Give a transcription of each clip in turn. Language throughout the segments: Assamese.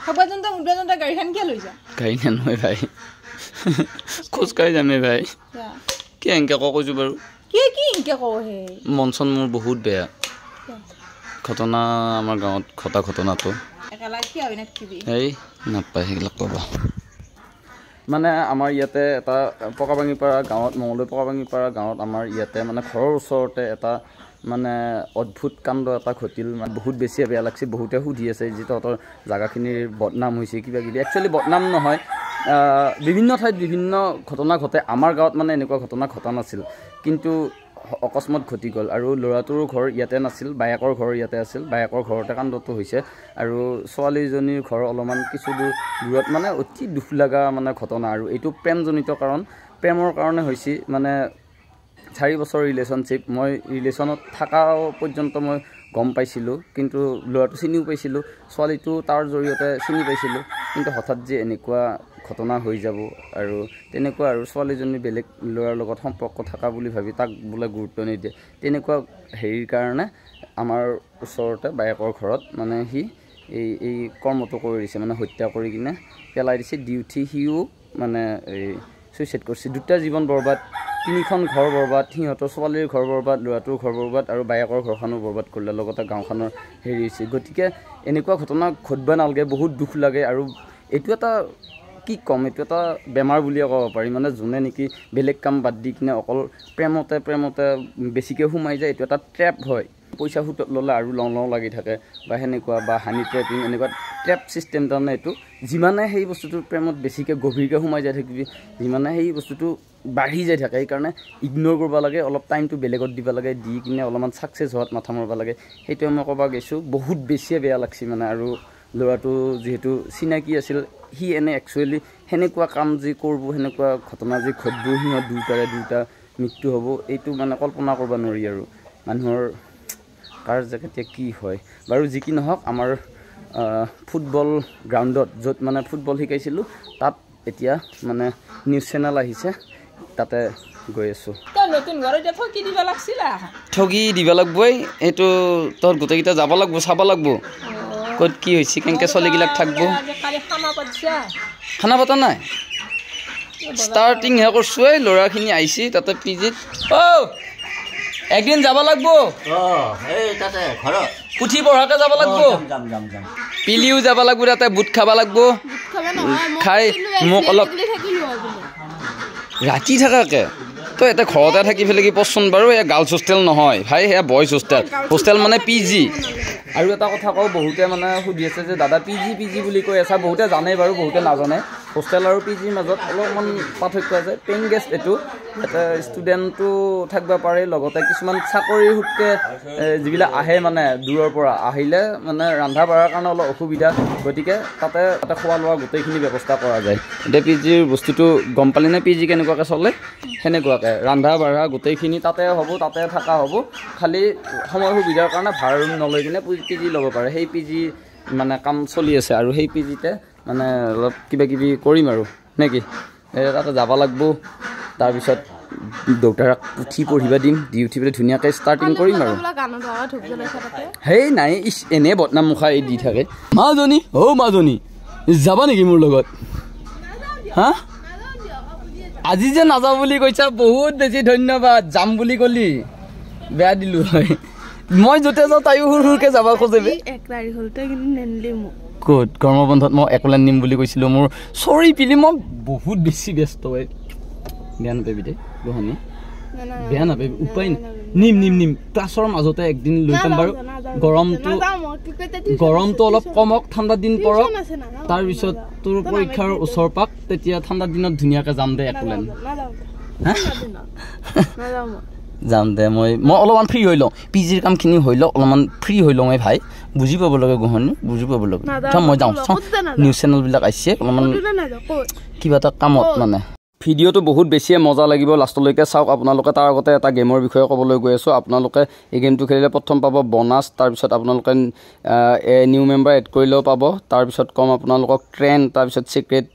খবৰজনটা উদ্বাজনটা গাড়ীখন কিয় লৈছা গাড়ী নহয় ভাই খোজ কাঢ়ি যামে ভাই কি এনকে কৈছো বাৰু কি এনকে কওহে মনচন মোৰ বহুত বেয়া ঘটনা আমাৰ গাঁৱত ঘটনাটো একেলা কি হয় নাকিবি এই নাপায় সেইবিলাক ক'বা মানে আমাৰ ইয়াতে এটা পকাবাঙিপাৰা গাঁৱত মঙলদৈ পকাবাঙিপাৰা গাঁৱত আমাৰ ইয়াতে মানে ঘৰৰ ওচৰতে এটা মানে অদ্ভুত কাণ্ড এটা ঘটিল মানে বহুত বেছি বেয়া লাগছে বহুতে সুধি আছে যে তহঁতৰ জাগাখিনিৰ বদনাম হৈছে কিবা কিবি একচুৱেলি বদনাম নহয় বিভিন্ন ঠাইত বিভিন্ন ঘটনা ঘটে আমাৰ গাঁৱত মানে এনেকুৱা ঘটনা ঘটা নাছিল কিন্তু অকস্মাত ঘটি গ'ল আৰু ল'ৰাটোৰ ঘৰ ইয়াতে নাছিল বায়েকৰ ঘৰ ইয়াতে আছিল বায়েকৰ ঘৰতে কাণ্ডটো হৈছে আৰু ছোৱালীজনীৰ ঘৰ অলপমান কিছু দূৰত মানে অতি দুখ লগা মানে ঘটনা আৰু এইটো প্ৰেমজনিত কাৰণ প্ৰেমৰ কাৰণে হৈছে মানে 4 বছৰ ৰিলেশ্যনশ্বিপ মই ৰিলেশ্যনত থকা পৰ্যন্ত মই গম পাইছিলোঁ কিন্তু ল'ৰাটো চিনিও পাইছিলোঁ ছোৱালীটো তাৰ জৰিয়তে চিনি পাইছিলোঁ কিন্তু হঠাৎ যে এনেকুৱা ঘটনা হৈ যাব আৰু তেনেকুৱা আৰু ছোৱালীজনী বেলেগ ল'ৰাৰ লগত সম্পৰ্ক থকা বুলি ভাবি তাক বোলে গুৰুত্ব নিদিয়ে তেনেকুৱা হেৰিৰ কাৰণে আমাৰ ওচৰতে বায়েকৰ ঘৰত মানে সি এই কৰ্মটো কৰি দিছে মানে হত্যা কৰি কিনে পেলাই দিছে দি উঠি সিও মানে এই সুইচাইড কৰিছে দুটা জীৱন বৰবাদ 3খন ঘৰ বৰবাদ সিহঁতৰ ছোৱালীৰ ঘৰ বৰবাদ ল'ৰাটোৰ ঘৰ বৰবাদ আৰু বায়েকৰ ঘৰখনো বৰবাদ কৰিলে লগতে গাঁওখনৰ হেৰি হৈছে গতিকে এনেকুৱা ঘটনা ঘটবা নালাগে বহুত দুখ লাগে আৰু এইটো এটা কি কম এইটো এটা বেমাৰ বুলিয়ে ক'ব পাৰি মানে যোনে নেকি বেলেগ কাম বাদ দি কিনে অকল প্ৰেমতে বেছিকৈ সোমাই যায় এইটো এটা ট্ৰেপ হয় পইচা সুতত ল'লে আৰু লওঁ লাগি থাকে বা সেনেকুৱা বা হানি ট্ৰেপিং এনেকুৱা ট্ৰেপ ছিষ্টেম তাৰমানে এইটো যিমানে সেই বস্তুটোৰ প্ৰেমত বেছিকৈ গভীৰকৈ সোমাই যায় থাকিবি যিমানে সেই বস্তুটো বাঢ়ি যায় থাকে সেইকাৰণে ইগন'ৰ কৰিব লাগে অলপ টাইমটো বেলেগত দিব লাগে দি কিনে অলপমান ছাকচেছ হোৱাত মাথা মাৰিব লাগে সেইটোৱে মই ক'ব গৈছোঁ বহুত বেছিয়ে বেয়া লাগছে মানে আৰু ল'ৰাটো যিহেতু চিনাকি আছিল সি এনে একচুৱেলি সেনেকুৱা কাম যি কৰিব সেনেকুৱা ঘটনা যি ঘটব সিহঁত দুটা মৃত্যু হ'ব এইটো মানে কল্পনা কৰিব নোৱাৰি আৰু মানুহৰ কাৰ যে কেতিয়া কি হয় বাৰু যি কি নহওক আমাৰ ফুটবল গ্ৰাউণ্ডত য'ত মানে ফুটবল শিকাইছিলোঁ তাত এতিয়া মানে নিউজ চেনেল আহিছে তাতে গৈ আছোঁ ঠগি দিব লাগবই এইটো তোৰ গোটেইকেইটা যাব লাগব চাব লাগব ক'ত কি হৈছে কেনেকৈ চলিগিলাক থাকব খানা পতা নাই ষ্টাৰ্টিংহে কৰিছোঁ এই ল'ৰাখিনি আহিছে তাতে পিজিত একদিন যাব লাগব পুথি পঢ়াকে যাব লাগব পিলিও যাব লাগব তাতে বুট খাব লাগব খাই মোক অলপ ৰাতি থাকাকে তই এটা ঘৰতে থাকি পেলাই কি পচন্দ বাৰু এয়া গাৰ্লছ হোষ্টেল নহয় ভাই সেয়া বইজ হোষ্টেল মানে PG আৰু এটা কথা কওঁ বহুতে মানে সুধি আছে যে দাদা PG বুলি কৈ আছা বহুতে জানে বাৰু বহুতে নাজানে হোষ্টেল আৰু PGৰ মাজত অলপমান পাৰ্থক্য আছে পেইং গেষ্ট এইটো এটা ষ্টুডেণ্টটো থাকিব পাৰে লগতে কিছুমান চাকৰিৰ সূত্ৰে যিবিলাক আহে মানে দূৰৰ পৰা আহিলে মানে ৰন্ধা বঢ়াৰ কাৰণে অলপ অসুবিধা গতিকে তাতে খোৱা লোৱা গোটেইখিনি ব্যৱস্থা কৰা যায় এতিয়া PGৰ বস্তুটো গম পালি নে PG কেনেকুৱাকৈ চলে সেনেকুৱাকৈ ৰন্ধা বঢ়া গোটেইখিনি তাতে হ'ব তাতে থকা হ'ব খালি সময় সুবিধাৰ কাৰণে ভাড়া ৰুম নলৈ কিনে PG ল'ব পাৰে সেই PG মানে কাম চলি আছে আৰু সেই PGতে মানে অলপ কিবা কিবি কৰিম আৰু নে কি তাতে যাব লাগব তাৰপিছত দেউতাক পুথি পঢ়িব দিম দি উঠি পেলাই ধুনীয়াকৈ ষ্টাৰ্টিং কৰিম আৰু হেই নাই এনে বদনাম মুখা দি থাকে মাজনী যাবা নেকি মোৰ লগত হা আজি যে নাযাওঁ বুলি কৈছা বহুত বেছি ধন্যবাদ যাম বুলি ক'লি বেয়া দিলোঁ হয় মই য'তে যাওঁ তাইও সুৰকৈ যাব খোজে ক'ত গৰমৰ বন্ধত মই একলেণ্ড নিম বুলি কৈছিলোঁ মোৰ চৰি পিলি মই বহুত বেছি ব্যস্ত হয় বেয়া নাপাবি দেই গোহানি বেয়া নাপাবি উপায় নিম ক্লাছৰ মাজতে একদিন লৈ যাম বাৰু গৰমটো অলপ কমক ঠাণ্ডা দিন পৰক তাৰপিছত তোৰ পৰীক্ষাৰ ওচৰ পাক তেতিয়া ঠাণ্ডা দিনত ধুনীয়াকৈ যাম দে একলেণ্ড যাম দে মই অলপমান ফ্ৰী হৈ লওঁ PGৰ কামখিনি হৈ লওক অলপমান ফ্ৰী হৈ লওঁ এই ভাই বুজি পাব লাগে গোহানি বুজি পাব লাগে মই যাওঁ নিউজ চেনেলবিলাক আহিছে অলপমান কিবা এটা কামত মানে ভিডিঅ'টো বহুত বেছিয়ে মজা লাগিব লাষ্টলৈকে চাওক আপোনালোকে তাৰ আগতে এটা গেমৰ বিষয়ে ক'বলৈ গৈ আছোঁ আপোনালোকে এই গেমটো খেলিলে প্ৰথম পাব বনাছ তাৰপিছত আপোনালোকে নিউ মেম্বাৰ এড কৰিলেও পাব তাৰপিছত কম আপোনালোকক ট্ৰেণ্ড তাৰপিছত ছিক্ৰেট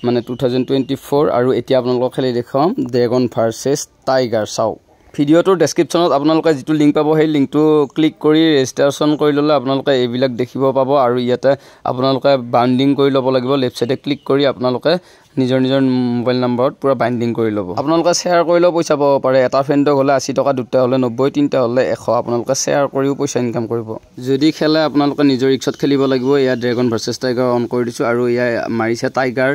মানে 2024 আৰু এতিয়া আপোনালোকক খেলি দেখুৱাম ড্ৰেগন ভাৰ্চেছ টাইগাৰ চাওক ভিডিঅ'টোৰ ডেছক্ৰিপশ্যনত আপোনালোকে যিটো লিংক পাব সেই লিংকটো ক্লিক কৰি ৰেজিষ্ট্ৰেশ্যন কৰি ল'লে আপোনালোকে এইবিলাক দেখিব পাব আৰু ইয়াতে আপোনালোকে বাউণ্ডিং কৰি ল'ব লাগিব লেফ্ট চাইডে ক্লিক কৰি আপোনালোকে নিজৰ মোবাইল নম্বৰত পুৰা বাইণ্ডিং কৰি ল'ব আপোনালোকে শ্বেয়াৰ কৰিলেও পইচা পাব পাৰে এটা ফ্ৰেণ্ডক হ'লে 80 টকা দুটা হ'লে 90 তিনিটা হ'লে 100 আপোনালোকে শ্বেয়াৰ কৰিও পইচা ইনকাম কৰিব যদি খেলে আপোনালোকে নিজৰ ৰিক্সত খেলিব লাগিব এয়া ড্ৰেগন ভাৰ্চেছ টাইগাৰ অন কৰি দিছোঁ আৰু এয়া মাৰিছে টাইগাৰ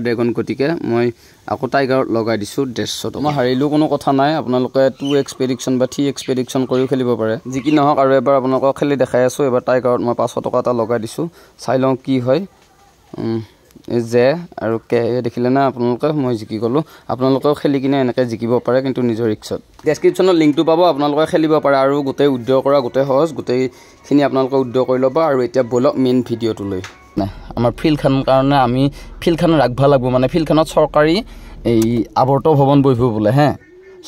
ড্ৰেগন গতিকে মই আকৌ টাইগাৰত লগাই দিছোঁ 150 মই হাৰিলেও কোনো কথা নাই আপোনালোকে 2x প্ৰেডিকশ্যন বা 3x প্ৰেডিকশ্যন কৰিও খেলিব পাৰে যি কি নহওক আৰু এবাৰ আপোনালোকক খেলি দেখাই আছোঁ এবাৰ টাইগাৰত মই 500 টকা এটা লগাই দিছোঁ চাই লওঁ কি হয় যে আৰু কে দেখিলে না আপোনালোকে মই জিকি গ'লোঁ আপোনালোকেও খেলি কিনে এনেকৈ জিকিব পাৰে কিন্তু নিজৰ ৰিক্সত ডেছক্ৰিপশ্যনত লিংকটো পাব আপোনালোকে খেলিব পাৰে আৰু গোটেই উইড্ৰ কৰা গোটেই সহজ গোটেইখিনি আপোনালোকে উইড্ৰ কৰি ল'ব আৰু এতিয়া ব'লক মেইন ভিডিঅ'টো লৈ নাই আমাৰ ফিল্ডখন কাৰণে আমি ফিল্ডখন ৰাখিব লাগিব মানে ফিল্ডখনত চৰকাৰী এই আৱৰ্ত ভৱন বহিব বোলে হে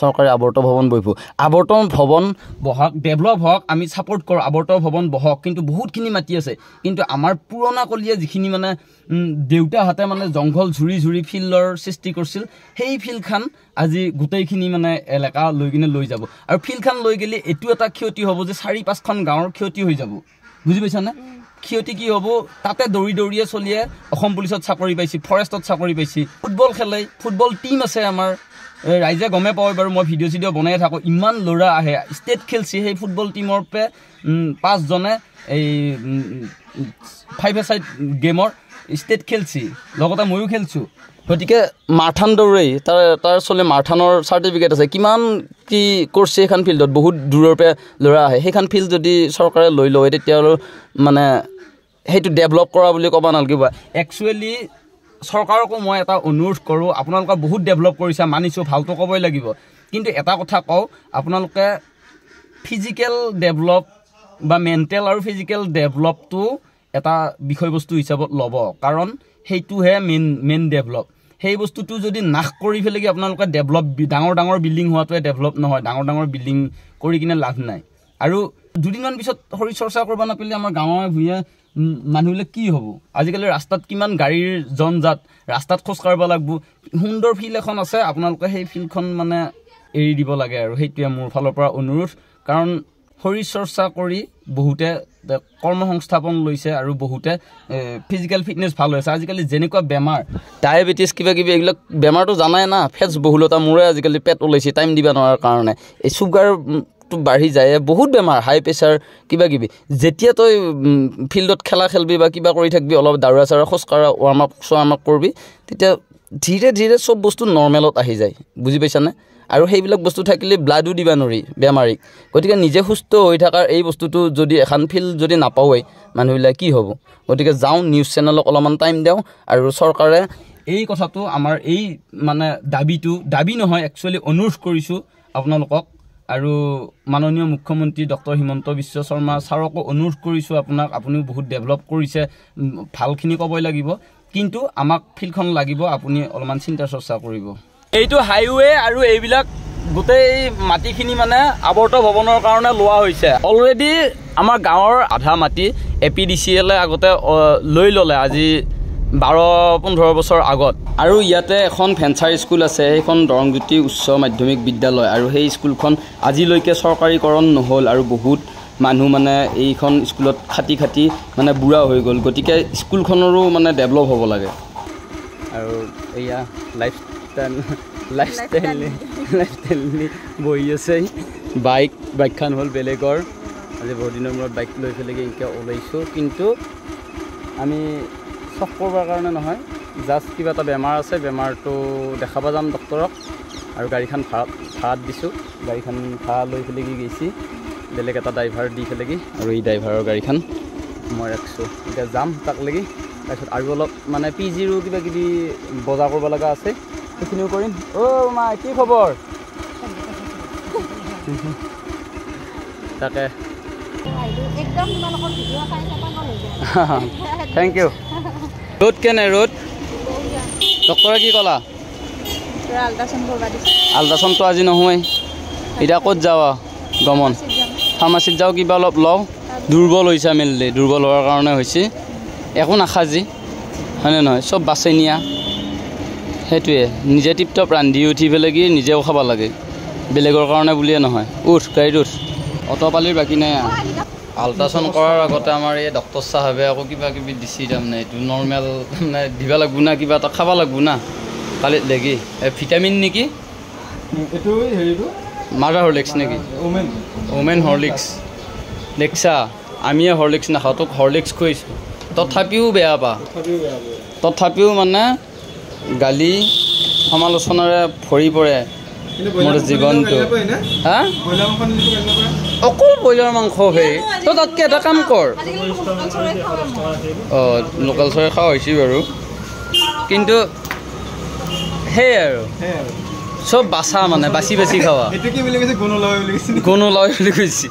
চৰকাৰী আৱৰ্ত ভৱন বহিব আৱৰ্ত ভৱন বহক ডেভেলপ হওক আমি ছাপোৰ্ট কৰোঁ আৱৰ্ত ভৱন বহক কিন্তু বহুতখিনি মাটি আছে কিন্তু আমাৰ পুৰণা কলীয়া যিখিনি মানে দেউতাহঁতে মানে জংঘল ঝুৰি ফিল্ডৰ সৃষ্টি কৰিছিল সেই ফিল্ডখন আজি গোটেইখিনি মানে এলেকা লৈ কিনে লৈ যাব আৰু ফিল্ডখন লৈ গ'লে এইটো এটা ক্ষতি হ'ব যে 4-5খন গাঁৱৰ ক্ষতি হৈ যাব বুজি পাইছানে ক্ষতি কি হ'ব তাতে দৌৰিয়ে চলিয়ে অসম পুলিচত চাকৰি পাইছি ফৰেষ্টত চাকৰি পাইছি ফুটবল খেলে ফুটবল টিম আছে আমাৰ ৰাইজে গমে পায় বাৰু মই ভিডিঅ' বনাই থাকোঁ ইমান ল'ৰা আহে ষ্টেট খেলছি সেই ফুটবল টিমৰ পে 5 জনে এই 5-a-side গেমৰ ষ্টেট খেলছি লগতে ময়ো খেলছোঁ গতিকে মাৰাথান দৌৰেই তাৰ চলে মাৰাথানৰ চাৰ্টিফিকেট আছে কিমান কি কৰিছে সেইখন ফিল্ডত বহুত দূৰৰ পৰা ল'ৰা আহে সেইখন ফিল্ড যদি চৰকাৰে লৈ লয় তেতিয়াহ'লে মানে সেইটো ডেভেলপ কৰা বুলি ক'ব নালাগিব একচুৱেলি চৰকাৰকো মই এটা অনুৰোধ কৰোঁ আপোনালোকে বহুত ডেভেলপ কৰিছে মানিছোঁ ভালটো ক'বই লাগিব কিন্তু এটা কথা কওঁ আপোনালোকে ফিজিকেল ডেভেলপ বা মেণ্টেল আৰু ফিজিকেল ডেভেলপটো এটা বিষয়বস্তু হিচাপত ল'ব কাৰণ সেইটোহে মেইন ডেভেলপ সেই বস্তুটো যদি নাশ কৰি ফেলে কি আপোনালোকে ডেভেলপ ডাঙৰ বিল্ডিং হোৱাটোৱে ডেভেলপ নহয় ডাঙৰ বিল্ডিং কৰি কিনে লাভ নাই আৰু দুদিনমান পিছত শৰীৰ চৰ্চা কৰিব নাপালে আমাৰ গাঁৱে ভূঞে মানুহবিলাক কি হ'ব আজিকালি ৰাস্তাত কিমান গাড়ীৰ জনজাত ৰাস্তাত খোজ কাঢ়িব লাগিব সুন্দৰ ফিল্ড এখন আছে আপোনালোকে সেই ফিল্ডখন মানে এৰি দিব লাগে আৰু সেইটোৱে মোৰ ফালৰ পৰা অনুৰোধ কাৰণ শৰীৰ চৰ্চা কৰি বহুতে কৰ্মসংস্থাপন লৈছে আৰু বহুতে ফিজিকেল ফিটনেছ ভাল হৈছে আজিকালি যেনেকুৱা বেমাৰ ডায়েবেটিছ কিবা এইবিলাক বেমাৰটো জানাই না ফেটছ বহুলতা মোৰে আজিকালি পেট ওলাইছে টাইম দিব নোৱাৰাৰ কাৰণে এই চুগাৰ বাঢ়ি যায় বহুত বেমাৰ হাই প্ৰেছাৰ কিবা যেতিয়া তই ফিল্ডত খেলা খেলবি বা কিবা কৰি থাকিবি অলপ দাউৰা চাউৰা খোজ কাঢ়া ৱাৰ্ম আপ কৰিবি তেতিয়া ধীৰে চব বস্তু নৰ্মেলত আহি যায় বুজি পাইছানে আৰু সেইবিলাক বস্তু থাকিলে ব্লাডো দিবা নোৱাৰি বেমাৰীক গতিকে নিজে সুস্থ হৈ থকাৰ এই বস্তুটো যদি এখন ফিল্ড যদি নাপাওঁই মানুহবিলাক কি হ'ব গতিকে যাওঁ নিউজ চেনেলক অলপমান টাইম দিওঁ আৰু চৰকাৰে এই কথাটো আমাৰ এই মানে দাবী নহয় একচুৱেলি অনুৰোধ কৰিছোঁ আপোনালোকক আৰু মাননীয় মুখ্যমন্ত্ৰী ডক্টৰ হিমন্ত বিশ্ব শৰ্মা ছাৰকো অনুৰোধ কৰিছোঁ আপুনিও বহুত ডেভেলপ কৰিছে ভালখিনি ক'বই লাগিব কিন্তু আমাক ফিল্ডখন লাগিব আপুনি অলপমান চিন্তা চৰ্চা কৰিব এইটো হাইৱে আৰু এইবিলাক গোটেই মাটিখিনি মানে আৱৰ্ত ভৱনৰ কাৰণে লোৱা হৈছে অলৰেডি আমাৰ গাঁৱৰ আধা মাটি APDCL আগতে লৈ ল'লে আজি 12-15 বছৰ আগত আৰু ইয়াতে এখন ভেঞ্চাৰ স্কুল আছে সেইখন দৰংজ্যোতি উচ্চ মাধ্যমিক বিদ্যালয় আৰু সেই স্কুলখন আজিলৈকে চৰকাৰীকৰণ নহ'ল আৰু বহুত মানুহ মানে এইখন স্কুলত খাটি মানে বুঢ়া হৈ গ'ল গতিকে স্কুলখনৰো মানে ডেভেলপ হ'ব লাগে আৰু এয়া লাইফষ্টাইল বহি আছে বাইকখন হ'ল বেলেগৰ আজি বহুত দিনৰ মূৰত বাইক লৈ পেলাই এনেকৈ ওলাইছোঁ কিন্তু আমি চখ কৰিবৰ কাৰণে নহয় জাষ্ট কিবা এটা বেমাৰ আছে বেমাৰটো দেখাব যাম ডক্টৰক আৰু গাড়ীখন ভাড়াত দিছোঁ গাড়ীখন ভাড়া লৈ পেলাই গৈছে বেলেগ এটা ড্ৰাইভাৰ দি পেলাই আৰু এই ড্ৰাইভাৰৰ গাড়ীখন মই ৰাখিছোঁ এতিয়া যাম তাক লাগি তাৰপিছত আৰু অলপ মানে PGৰো কিবা বজাৰ কৰিব লগা আছে সেইখিনিও কৰিম মা কি খবৰ তাকে থেংক ইউ ৰ'দ কেনে ৰ'দ ডক্টৰে কি ক'লা আল্ট্ৰাচাউণ্ডটো আজি নহয় এতিয়া ক'ত যাৱা গমন ফাৰ্মাচীত যাওঁ কিবা অলপ লওঁ দুৰ্বল হৈছে মেইনলি দুৰ্বল হোৱাৰ কাৰণে হৈছে একো নাখাজি হয়নে নহয় চব বাছে নিয়া সেইটোৱে নিজে টিপটপ ৰান্ধি উঠি পেলাই নিজেও খাব লাগে বেলেগৰ কাৰণে বুলিয়ে নহয় উঠ গাড়ীত উঠ অটো পালিৰ বাকী নাই আল্ট্ৰাচাউণ্ড কৰাৰ আগতে আমাৰ এই ডক্টৰ চাহাবে আকৌ কিবা কিবি দিছি তাৰমানে এইটো নৰ্মেল মানে দিব লাগিব না কিবা এটা খাব লাগিব না কালি লাগি ভিটামিন নেকি এইটো হেৰিটো মাদাৰ হৰলিক্স নেকি ওমেন হৰলিক্স দেখছা আমিয়ে হৰলিক্স নাখাওঁ তোক হৰলিক্স খুৱাইছোঁ তথাপিও বেয়া পা তথাপিও মানে গালি সমালোচনাৰে ভৰি পৰে মোৰ জীৱনটো হা অকল ব্ৰইলাৰ মাংস হে তই তাতকৈ এটা কাম কৰ অঁ লোকেল চৰাই খোৱা হৈছে বাৰু কিন্তু সেয়ে আৰু চব বাচা মানে বাচি বাচি খাৱা গুণ লয় বুলি কৈছে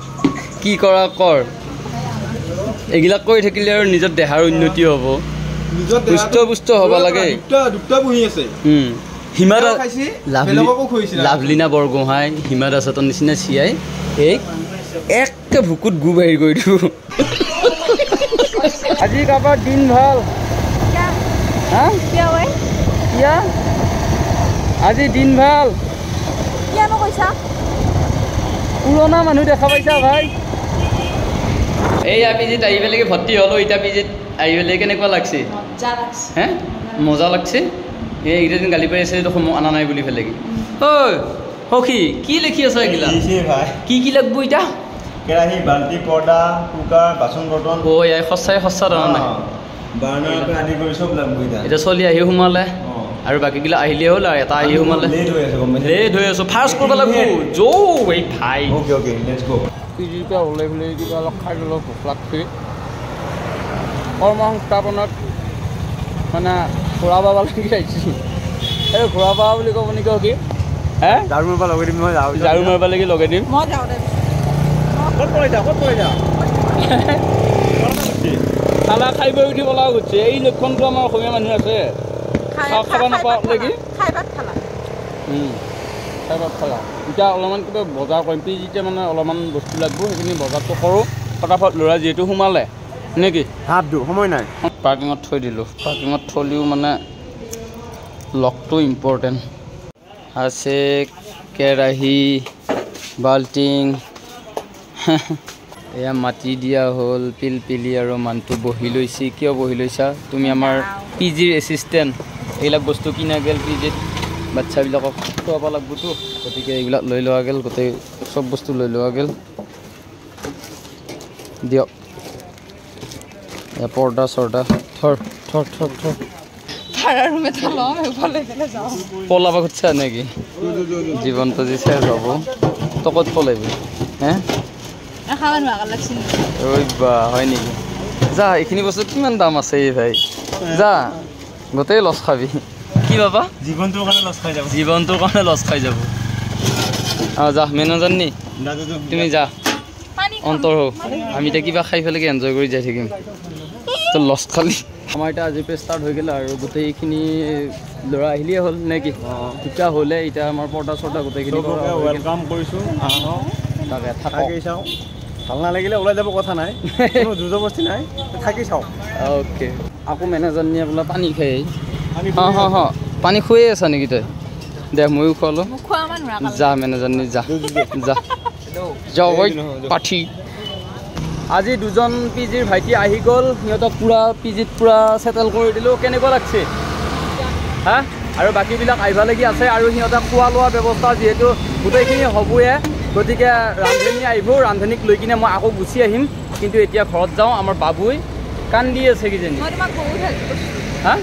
কি কৰা কৰ এইবিলাক কৰি থাকিলে আৰু নিজৰ দেহাৰ উন্নতি হ'ব সুস্থ পুষ্ট হ'ব লাগে লাভলীনা বৰগোহাঁই হিমা দাসহঁতৰ নিচিনা চিয়াই এই একে ভুকুত গু বাহিৰ কৰি দিওঁ আজি কাৰোবাৰ দিন ভাল হা কিয়া আজি দিন ভাল পুৰণা মানুহ দেখা পাইছা ভাই এইয়া পিজিত আহি পেলাই ভৰ্তি হ'লো এতিয়া পিজিত আহি পেলাই কেনেকুৱা লাগছে হে মজা লাগছে এইকেইটা দিন গালি পাৰি আছে দেখোন মোক অনা নাই বুলি পেলাই ঐ সখী কি লিখি আছা এইগিলা কি কি লাগব এতিয়া কেৰাহী বাল্টি পৰ্দা কুকাৰ বাচন বৰ্তন ঐ এই সঁচাই সঁচা ধৰা নাই এতিয়া চলি আহি সোমালে আৰু বাকীগিলা আহিলে হ'ল আৰু এটা আহি সোমালে লেট হৈ আছো ফাৰ্ষ্ট কৰিব লাগিব যৌ এই ভাই পিজিৰ পৰা ওলাই পেলাই কিবা অলপ খাই অলপ ভোক লাগছে কৰ্ম সংস্থাপনত মানে ঘূৰা পাব লাগি আহিছোঁ এই ঘূৰা পাব বুলি ক'ব নেকি কি হে ঝাৰু মাৰিব লগাই দিম মই ঝাৰু মাৰিব লাগি লগাই দিম খানা খাই বৈ উঠিব লগা গৈছে এই লক্ষণটো আমাৰ অসমীয়া মানুহ আছে খাব নাপাওঁ নেকি খাই ভাত খালা এতিয়া অলপমান কিবা বজাৰ কৰিম পিজিতে মানে অলপমান বস্তু লাগিব সেইখিনি বজাৰটো কৰোঁ ফটাফট ল'ৰা যিহেতু সোমালে নেকি হাত দিওঁ সময় নাই পাৰ্কিঙত থৈ দিলোঁ পাৰ্কিঙত থ'লেও মানে লকটো ইম্পৰ্টেণ্ট আছে কেৰাহী বাল্টিং এয়া মাটি দিয়া হ'ল পিলপিলি আৰু মানুহটো বহি লৈছে কিয় বহি লৈছা তুমি আমাৰ পিজিৰ এছিষ্টেণ্ট এইবিলাক বস্তু কিনা গ'ল পিজিত বাচ্চাবিলাকক খুৱাব লাগিবতো গতিকে এইবিলাক লৈ লোৱা গ'ল গোটেই চব বস্তু লৈ লোৱা গ'ল দিয়ক পৰ্দা চৰ্দা থৰ থৰ থৰ থৰ পলাব খুজিছা নেকি জীৱনটো যি চেছ হ'ব তই ক'ত পলাবি হে ঐ বা হয় নেকি যা এইখিনি বস্তু কিমান দাম আছে এই ভাই যা গোটেই লছ খাবি কি বাবা জীৱনটোৰ কাৰণে লছ খাই যাব অঁ যা মেনেজাৰ নি তুমি যা অন্তৰ হওক আমি এতিয়া কিবা খাই পেলাই এনজয় কৰি যাই থাকিম তো লছ খালি আমাৰ এতিয়া আজিৰ পৰা ষ্টাৰ্ট হৈ গ'ল আৰু গোটেইখিনি ল'ৰা আহিলেই হ'ল নে কি দুটা হ'লে এতিয়া আমাৰ পৰ্দা চৰ্দা গোটেইখিনি ৱেলকাম কৰিছোঁ তাকে থাকি চাওঁ ভাল নালাগিলে ওলাই যাব কথা নাই জোৰজবস্তি নাই থাকি চাওঁ অ'কে আকৌ মেনেজাৰ নি আপোনাৰ পানী খাই পানী খুৱাই আছা নেকি তই দে ময়ো খুৱালোঁ যা মেনেজাৰ নি যা যা যাওঁ পাঠি আজি দুজন পিজিৰ ভাইটি আহি গ'ল সিহঁতক পূৰা পিজিত পূৰা ছেটেল কৰি দিলোঁ কেনেকুৱা লাগছে হা আৰু বাকীবিলাক আহিব লাগি আছে আৰু সিহঁতক খোৱা লোৱাৰ ব্যৱস্থা যিহেতু গোটেইখিনি হ'বয়ে গতিকে ৰান্ধনী আহিব ৰান্ধনীক লৈ কিনে মই আকৌ গুচি আহিম কিন্তু এতিয়া ঘৰত যাওঁ আমাৰ বাবুই কান্দি আছে কিজানি হা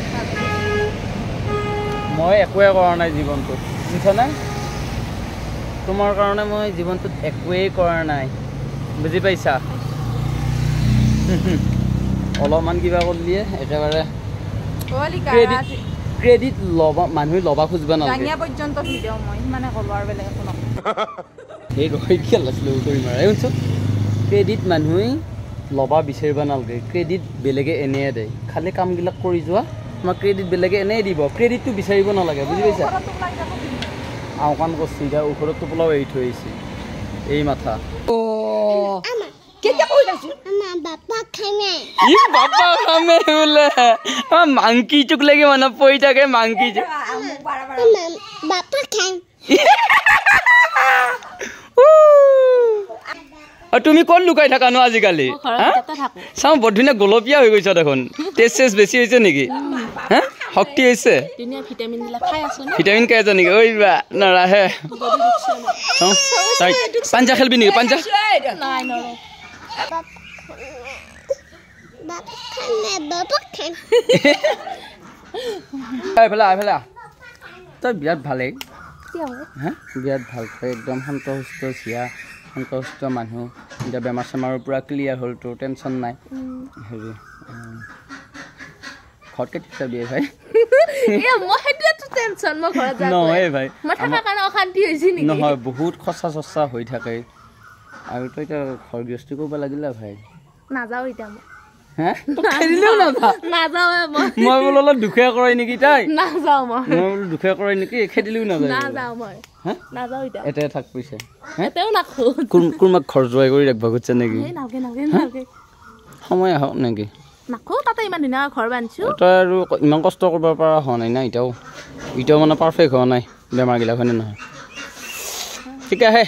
মই একোৱে কৰা নাই জীৱনটোত বুজিছানে তোমাৰ কাৰণে মই জীৱনটোত একোৱেই কৰা নাই বুজি পাইছা অলপমান কিবা কৰিলিয়ে একেবাৰে ক্ৰেডিট ল'বা মানুহে ল'বা খুজিব নালাগে এই ৰৈ খেল আছিলোঁ কৰি মাৰাই শুনছোঁ ক্ৰেডিট মানুহে ল'বা বিচাৰিব নালাগে ক্ৰেডিট বেলেগে এনেয়ে দিয়ে খালি কামবিলাক কৰি যোৱা তোমাক ক্ৰেডিট বেলেগে এনেই দিব ক্ৰেডিটটো বিচাৰিব নালাগে বুজি পাইছা আওকাণ কৰিছে এতিয়া ওচৰত টোপোলাও এৰি থৈ আহিছে এই মাথা মাংকি চুক লাগি মনত পৰি থাকে মাংকি তুমি ক'ত লুকাই থাকা নো আজিকালি চাওঁ বৰ ধুনীয়া গোলপীয়া হৈ গৈছা দেখোন টেষ্ট চেষ্ট বেছি হৈছে নেকি হা শক্তি হৈছে ভিটামিন খাই আছা নেকি ঐ বা নাৰাহে পাঞ্জা খেলবি নেকি পাঞ্জা এইফালে তই বিৰাট ভালেই হা বিৰাট ভাল তই একদম শান্ত সুস্থ চিয়া শান্ত সুস্থ মানুহ এতিয়া বেমাৰ চেমাৰৰ পৰা ক্লিয়াৰ হ'ল তোৰ টেনশ্যন নাই হেৰি ঘৰত কেতিয়া যাবি ভাই নহয় ভাই নহয় বহুত খচা চচা হৈ থাকে আৰু তই এতিয়া ঘৰ গৃহস্থী কৰিব লাগিলে ভাই নাযাওঁ এতিয়া মই বোলো অলপ দুখীয়া কৰাই নেকি তাই নাযাওঁ মই বোলো দুখীয়া কৰাই নেকি খেদিলেও নাযাওঁ মই নাযাওঁ এতিয়া এটাই থাক পিছে এটাও নাখো কোনোবাক ঘৰ যোৱাই কৰি ৰাখিব খুজিছে নেকি সময় আহক নেকি নাখো তাতে ইমান ধুনীয়া ঘৰ বান্ধিছো তই আৰু ইমান কষ্ট কৰিব পৰা হোৱা নাই না এতিয়াও মানে পাৰফেক্ট হোৱা নাই বেমাৰগিলাক হয়নে নহয় ঠিক আছে